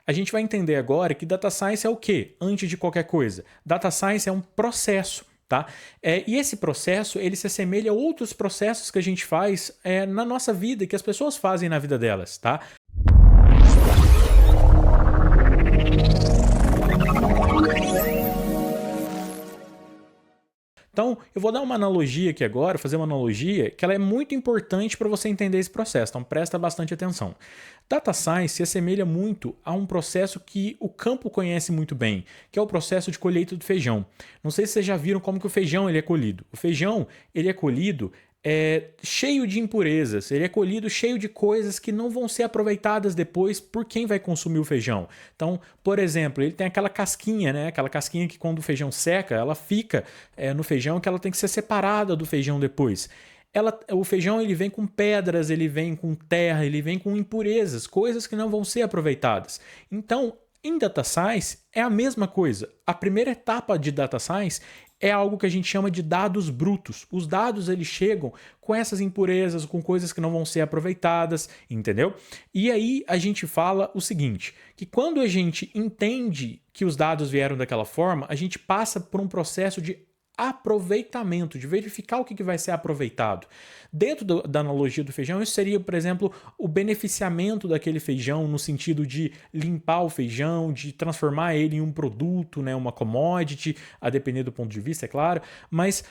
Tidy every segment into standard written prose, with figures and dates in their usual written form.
A gente vai entender agora que Data Science é o quê? Antes de qualquer coisa. Data Science é um processo. Tá? E esse processo ele se assemelha a outros processos que a gente faz na nossa vida e que as pessoas fazem na vida delas. Tá? Então, eu vou dar uma analogia aqui agora, fazer uma analogia que ela é muito importante para você entender esse processo, então presta bastante atenção. Data Science se assemelha muito a um processo que o campo conhece muito bem, que é o processo de colheita do feijão. Não sei se vocês já viram como que o feijão ele é colhido. O feijão ele é colhido cheio de impurezas, ele é colhido cheio de coisas que não vão ser aproveitadas depois por quem vai consumir o feijão. Então, por exemplo, ele tem aquela casquinha, né? Aquela casquinha que quando o feijão seca, ela fica no feijão, que ela tem que ser separada do feijão depois. O feijão ele vem com pedras, ele vem com terra, ele vem com impurezas, coisas que não vão ser aproveitadas. Então, em Data Science é a mesma coisa. A primeira etapa de Data Science é algo que a gente chama de dados brutos. Os dados eles chegam com essas impurezas, com coisas que não vão ser aproveitadas, entendeu? E aí a gente fala o seguinte, que quando a gente entende que os dados vieram daquela forma, a gente passa por um processo de aproveitamento, de verificar o que vai ser aproveitado. Dentro da analogia do feijão, isso seria, por exemplo, o beneficiamento daquele feijão no sentido de limpar o feijão, de transformar ele em um produto, né, uma commodity, a depender do ponto de vista, é claro, mas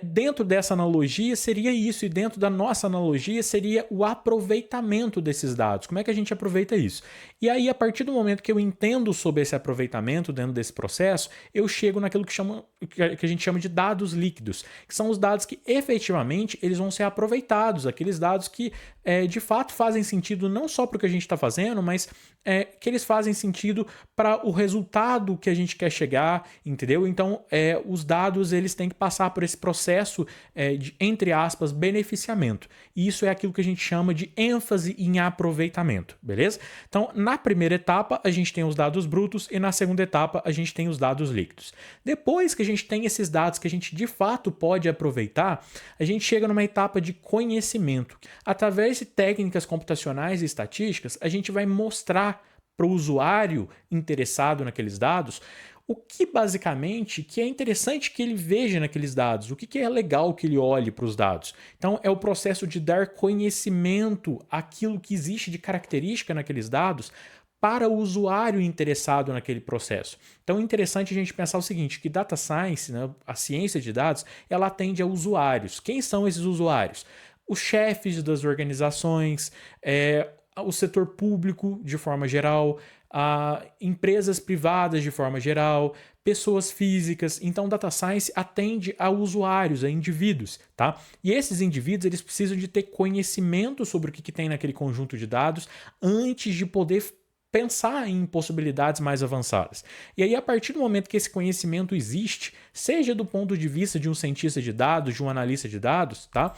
dentro dessa analogia seria isso, e dentro da nossa analogia seria o aproveitamento desses dados. Como é que a gente aproveita isso? E aí, a partir do momento que eu entendo sobre esse aproveitamento dentro desse processo, eu chego naquilo que a gente chama de dados líquidos, que são os dados que efetivamente eles vão ser aproveitados, aqueles dados que de fato fazem sentido não só para o que a gente está fazendo, mas que eles fazem sentido para o resultado que a gente quer chegar, entendeu? Então, os dados eles têm que passar por esse processo de, entre aspas, beneficiamento. E isso é aquilo que a gente chama de ênfase em aproveitamento, beleza? Então, na primeira etapa, a gente tem os dados brutos e na segunda etapa, a gente tem os dados líquidos. Depois que a gente tem esses dados que a gente de fato pode aproveitar, a gente chega numa etapa de conhecimento. Através de técnicas computacionais e estatísticas, a gente vai mostrar para o usuário interessado naqueles dados o que basicamente que é interessante que ele veja naqueles dados, o que é legal que ele olhe para os dados. Então é o processo de dar conhecimento àquilo que existe de característica naqueles dados para o usuário interessado naquele processo. Então é interessante a gente pensar o seguinte, que Data Science, né, a ciência de dados, ela atende a usuários. Quem são esses usuários? Os chefes das organizações, o setor público de forma geral, empresas privadas de forma geral, pessoas físicas. Então, Data Science atende a usuários, a indivíduos, tá? E esses indivíduos, eles precisam de ter conhecimento sobre o que tem naquele conjunto de dados antes de poder pensar em possibilidades mais avançadas. E aí, a partir do momento que esse conhecimento existe, seja do ponto de vista de um cientista de dados, de um analista de dados, tá?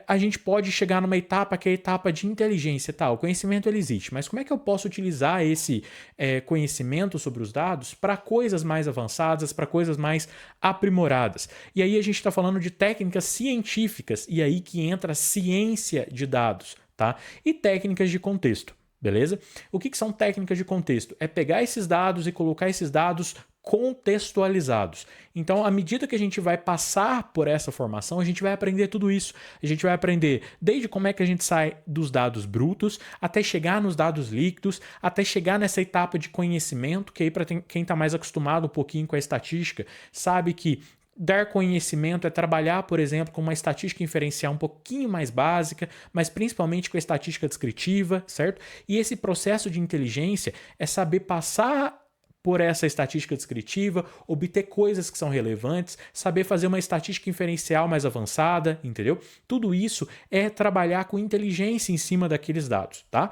A gente pode chegar numa etapa que é a etapa de inteligência. Tá, o conhecimento ele existe, mas como é que eu posso utilizar esse conhecimento sobre os dados para coisas mais avançadas, para coisas mais aprimoradas? E aí a gente está falando de técnicas científicas, e aí que entra a ciência de dados, tá? E técnicas de contexto. Beleza? O que são técnicas de contexto? É pegar esses dados e colocar esses dados contextualizados. Então, à medida que a gente vai passar por essa formação, a gente vai aprender tudo isso. A gente vai aprender desde como é que a gente sai dos dados brutos, até chegar nos dados líquidos, até chegar nessa etapa de conhecimento, que aí para quem está mais acostumado um pouquinho com a estatística, sabe que dar conhecimento é trabalhar, por exemplo, com uma estatística inferencial um pouquinho mais básica, mas principalmente com a estatística descritiva, certo? E esse processo de inteligência é saber passar por essa estatística descritiva, obter coisas que são relevantes, saber fazer uma estatística inferencial mais avançada, entendeu? Tudo isso é trabalhar com inteligência em cima daqueles dados, tá?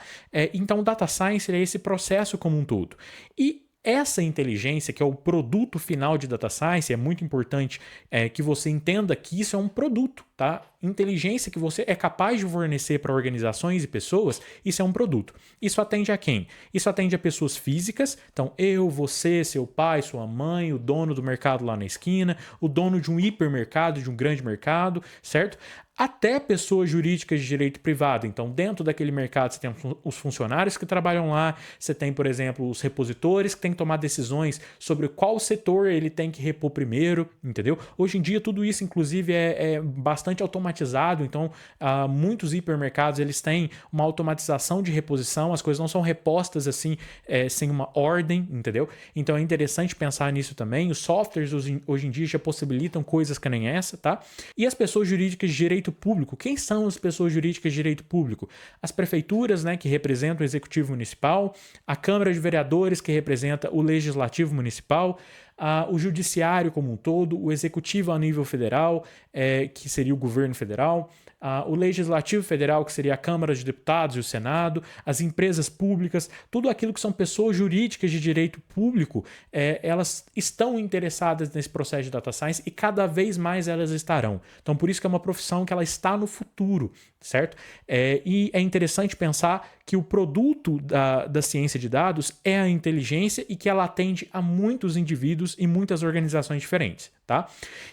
Então, Data Science é esse processo como um todo. E essa inteligência, que é o produto final de Data Science, é muito importante que você entenda que isso é um produto, tá? Inteligência que você é capaz de fornecer para organizações e pessoas, isso é um produto. Isso atende a quem? Isso atende a pessoas físicas, então eu, você, seu pai, sua mãe, o dono do mercado lá na esquina, o dono de um hipermercado, de um grande mercado, certo? até pessoas jurídicas de direito privado. Então, dentro daquele mercado, você tem os funcionários que trabalham lá, você tem, por exemplo, os repositores que têm que tomar decisões sobre qual setor ele tem que repor primeiro, entendeu? Hoje em dia, tudo isso, inclusive, é bastante automatizado. Então, muitos hipermercados, eles têm uma automatização de reposição, as coisas não são repostas assim, sem uma ordem, entendeu? Então, é interessante pensar nisso também. Os softwares, hoje em dia, já possibilitam coisas que nem essa, tá? E as pessoas jurídicas de direito público. Quem são as pessoas jurídicas de direito público? As prefeituras, né, que representam o executivo municipal, a Câmara de Vereadores, que representa o legislativo municipal, o judiciário como um todo, o executivo a nível federal, que seria o governo federal, o legislativo federal, que seria a Câmara de Deputados e o Senado, as empresas públicas, tudo aquilo que são pessoas jurídicas de direito público, elas estão interessadas nesse processo de data science e cada vez mais elas estarão. Então, por isso que é uma profissão que ela está no futuro, certo? E é interessante pensar que o produto da ciência de dados é a inteligência e que ela atende a muitos indivíduos e muitas organizações diferentes, tá?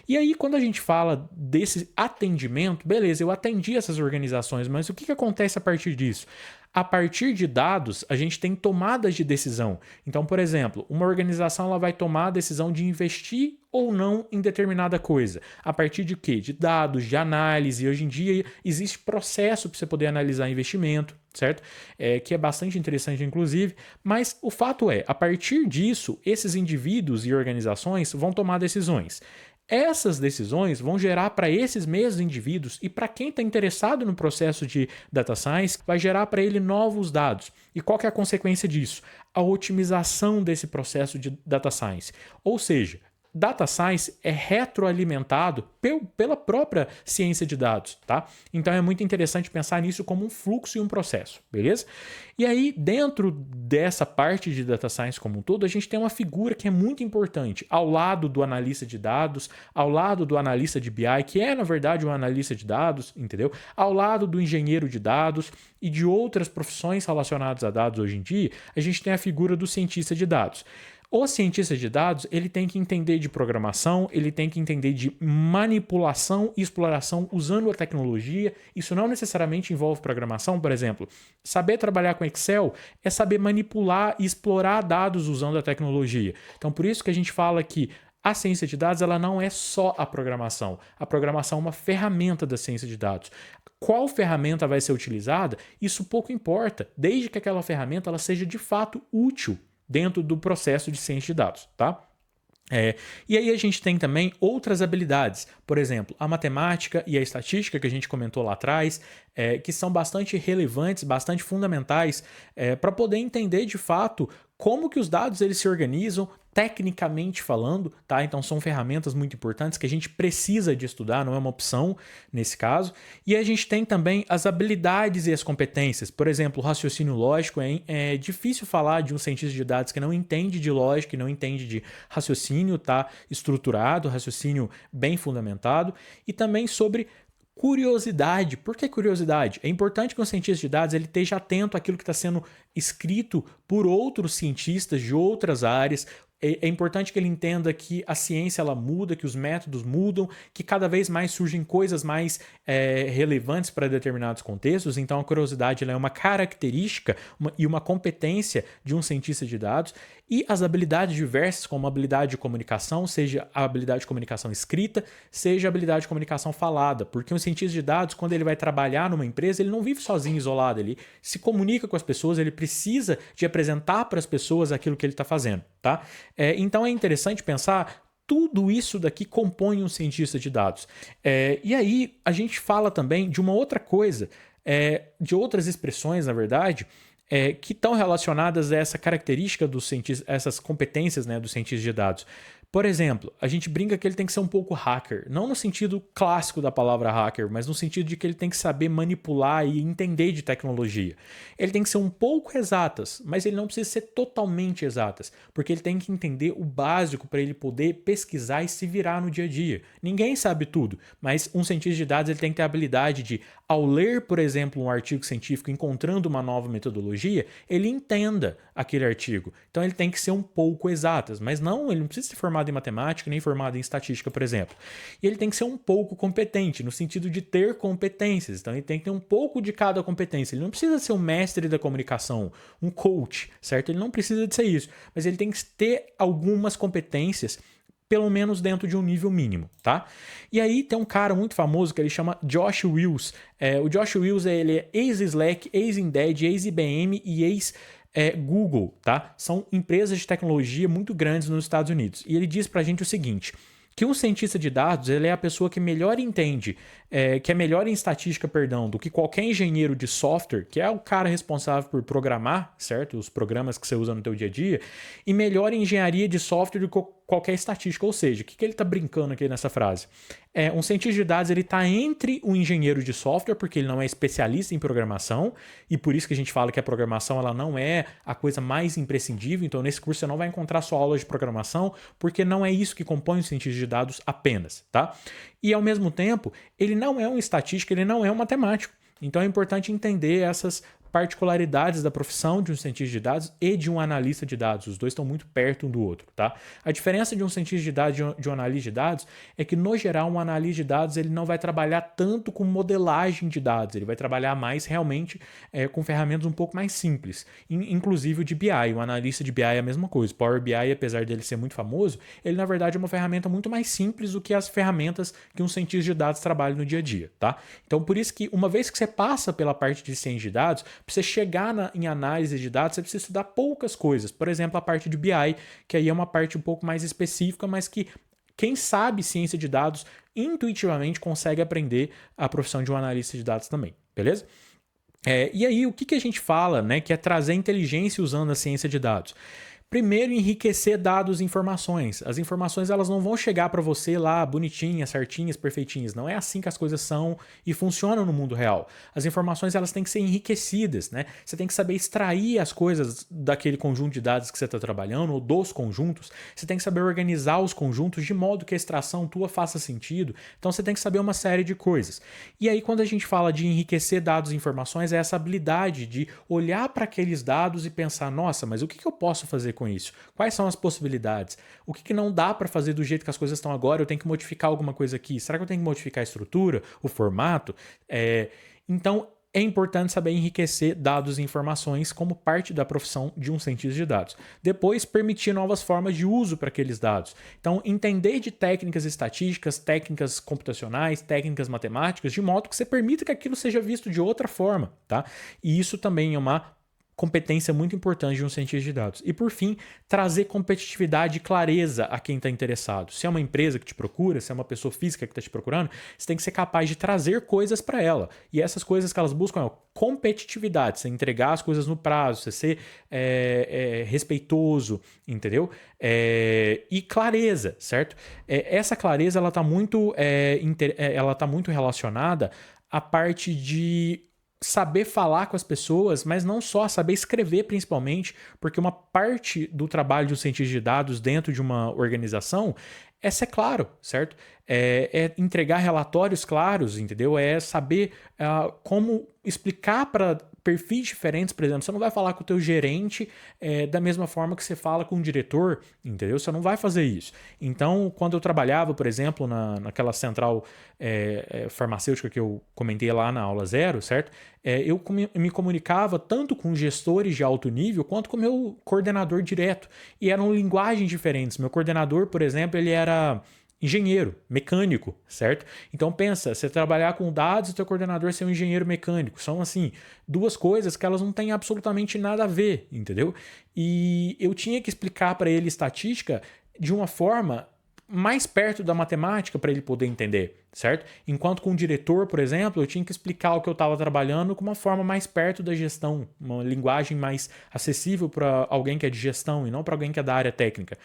E aí, quando a gente fala desse atendimento, beleza, eu atendi essas organizações, mas o que acontece a partir disso? A partir de dados, a gente tem tomadas de decisão. Então, por exemplo, uma organização ela vai tomar a decisão de investir ou não em determinada coisa. A partir de quê? De dados, de análise. Hoje em dia existe processo para você poder analisar investimento, certo? Que é bastante interessante, inclusive. Mas o fato é, a partir disso, esses indivíduos e organizações vão tomar decisões. Essas decisões vão gerar para esses mesmos indivíduos e para quem está interessado no processo de data science, vai gerar para ele novos dados. E qual que é a consequência disso? A otimização desse processo de data science. Ou seja, data science é retroalimentado pela própria ciência de dados, tá? Então é muito interessante pensar nisso como um fluxo e um processo, beleza? E aí, dentro dessa parte de data science como um todo, a gente tem uma figura que é muito importante, ao lado do analista de dados, ao lado do analista de BI, que é, na verdade, um analista de dados, entendeu? Ao lado do engenheiro de dados e de outras profissões relacionadas a dados hoje em dia, a gente tem a figura do cientista de dados. O cientista de dados, ele tem que entender de programação, ele tem que entender de manipulação e exploração usando a tecnologia. Isso não necessariamente envolve programação, por exemplo. Saber trabalhar com Excel é saber manipular e explorar dados usando a tecnologia. Então, por isso que a gente fala que a ciência de dados ela não é só a programação. A programação é uma ferramenta da ciência de dados. Qual ferramenta vai ser utilizada, isso pouco importa, desde que aquela ferramenta ela seja de fato útil dentro do processo de ciência de dados, tá? E aí a gente tem também outras habilidades, por exemplo, a matemática e a estatística que a gente comentou lá atrás, que são bastante relevantes, bastante fundamentais para poder entender de fato como que os dados eles se organizam tecnicamente falando, tá? Então são ferramentas muito importantes que a gente precisa de estudar, não é uma opção nesse caso. E a gente tem também as habilidades e as competências. Por exemplo, o raciocínio lógico é difícil falar de um cientista de dados que não entende de lógica, que não entende de raciocínio, tá? Estruturado, raciocínio bem fundamentado. E também sobre curiosidade. Por que curiosidade? É importante que um cientista de dados ele esteja atento àquilo que está sendo escrito por outros cientistas de outras áreas. É importante que ele entenda que a ciência ela muda, que os métodos mudam, que cada vez mais surgem coisas mais relevantes para determinados contextos. Então, a curiosidade ela é uma característica e uma competência de um cientista de dados. E as habilidades diversas, como a habilidade de comunicação, seja a habilidade de comunicação escrita, seja a habilidade de comunicação falada. Porque um cientista de dados, quando ele vai trabalhar numa empresa, ele não vive sozinho, isolado. Ele se comunica com as pessoas, ele precisa de apresentar para as pessoas aquilo que ele está fazendo, tá? Então é interessante pensar tudo isso daqui compõe um cientista de dados. E aí a gente fala também de uma outra coisa, de outras expressões, na verdade, que estão relacionadas a essa característica dos cientistas, essas competências, né, do cientista de dados. Por exemplo, a gente brinca que ele tem que ser um pouco hacker, não no sentido clássico da palavra hacker, mas no sentido de que ele tem que saber manipular e entender de tecnologia. Ele tem que ser um pouco exatas, mas ele não precisa ser totalmente exatas, porque ele tem que entender o básico para ele poder pesquisar e se virar no dia a dia. Ninguém sabe tudo, mas um cientista de dados ele tem que ter a habilidade de, ao ler, por exemplo, um artigo científico encontrando uma nova metodologia, ele entenda aquele artigo. Então ele tem que ser um pouco exatas, mas não, ele não precisa se formar formado em matemática, nem formado em estatística, por exemplo. E ele tem que ser um pouco competente, no sentido de ter competências. Então ele tem que ter um pouco de cada competência. Ele não precisa ser um mestre da comunicação, um coach, certo? Ele não precisa de ser isso, mas ele tem que ter algumas competências, pelo menos dentro de um nível mínimo, tá? E aí tem um cara muito famoso que ele chama Josh Wills. O Josh Wills, ele é ex-Slack, ex-Indeed, ex-IBM e ex-Google, tá? São empresas de tecnologia muito grandes nos Estados Unidos. E ele diz pra gente o seguinte, que um cientista de dados, ele é a pessoa que melhor entende, que é melhor em estatística, perdão, do que qualquer engenheiro de software, que é o cara responsável por programar, certo? Os programas que você usa no teu dia a dia, e melhor em engenharia de software do que qualquer estatística. Ou seja, o que ele está brincando aqui nessa frase? Um cientista de dados, ele está entre o engenheiro de software, porque ele não é especialista em programação, e por isso que a gente fala que a programação ela não é a coisa mais imprescindível. Então, nesse curso você não vai encontrar só aulas de programação, porque não é isso que compõe o cientista de dados apenas, tá? E, ao mesmo tempo, ele não é um estatístico, ele não é um matemático. Então, é importante entender essas particularidades da profissão de um cientista de dados e de um analista de dados. Os dois estão muito perto um do outro, tá? A diferença de um cientista de dados e de um analista de dados é que, no geral, um analista de dados ele não vai trabalhar tanto com modelagem de dados, ele vai trabalhar mais realmente com ferramentas um pouco mais simples, inclusive o de BI. O analista de BI é a mesma coisa. O Power BI, apesar dele ser muito famoso, ele, na verdade, é uma ferramenta muito mais simples do que as ferramentas que um cientista de dados trabalha no dia a dia, tá? Então, por isso que, uma vez que você passa pela parte de ciência de dados, para você chegar em análise de dados, você precisa estudar poucas coisas. Por exemplo, a parte de BI, que aí é uma parte um pouco mais específica, mas que quem sabe ciência de dados intuitivamente consegue aprender a profissão de um analista de dados também, beleza? E aí, o que a gente fala, né, que é trazer inteligência usando a ciência de dados? Primeiro, enriquecer dados e informações. As informações elas não vão chegar para você lá bonitinhas, certinhas, perfeitinhas. Não é assim que as coisas são e funcionam no mundo real. As informações elas têm que ser enriquecidas, né? Você tem que saber extrair as coisas daquele conjunto de dados que você está trabalhando ou dos conjuntos. Você tem que saber organizar os conjuntos de modo que a extração tua faça sentido. Então você tem que saber uma série de coisas. E aí quando a gente fala de enriquecer dados e informações, é essa habilidade de olhar para aqueles dados e pensar, nossa, mas o que eu posso fazer com isso? Quais são as possibilidades? O que não dá para fazer do jeito que as coisas estão agora? Eu tenho que modificar alguma coisa aqui? Será que eu tenho que modificar a estrutura, o formato? Então, é importante saber enriquecer dados e informações como parte da profissão de um cientista de dados. Depois, permitir novas formas de uso para aqueles dados. Então, entender de técnicas estatísticas, técnicas computacionais, técnicas matemáticas, de modo que você permita que aquilo seja visto de outra forma, tá? E isso também é uma competência muito importante de um cientista de dados. E, por fim, trazer competitividade e clareza a quem está interessado. Se é uma empresa que te procura, se é uma pessoa física que está te procurando, você tem que ser capaz de trazer coisas para ela. E essas coisas que elas buscam é competitividade, você entregar as coisas no prazo, você ser respeitoso, entendeu? E clareza, certo? Essa clareza ela está muito relacionada à parte de saber falar com as pessoas, mas não só, saber escrever principalmente, porque uma parte do trabalho de um cientista de dados dentro de uma organização é ser claro, certo? É entregar relatórios claros, entendeu? É saber como explicar para perfis diferentes, por exemplo, você não vai falar com o teu gerente da mesma forma que você fala com o diretor, entendeu? Você não vai fazer isso. Então, quando eu trabalhava, por exemplo, naquela central farmacêutica que eu comentei lá na aula 0, certo? Eu me comunicava tanto com gestores de alto nível quanto com o meu coordenador direto. E eram linguagens diferentes. Meu coordenador, por exemplo, ele era engenheiro, mecânico, certo? Então pensa, você trabalhar com dados e teu coordenador ser um engenheiro mecânico. São, assim, duas coisas que elas não têm absolutamente nada a ver, entendeu? E eu tinha que explicar para ele estatística de uma forma mais perto da matemática para ele poder entender, certo? Enquanto com o diretor, por exemplo, eu tinha que explicar o que eu estava trabalhando com uma forma mais perto da gestão, uma linguagem mais acessível para alguém que é de gestão e não para alguém que é da área técnica.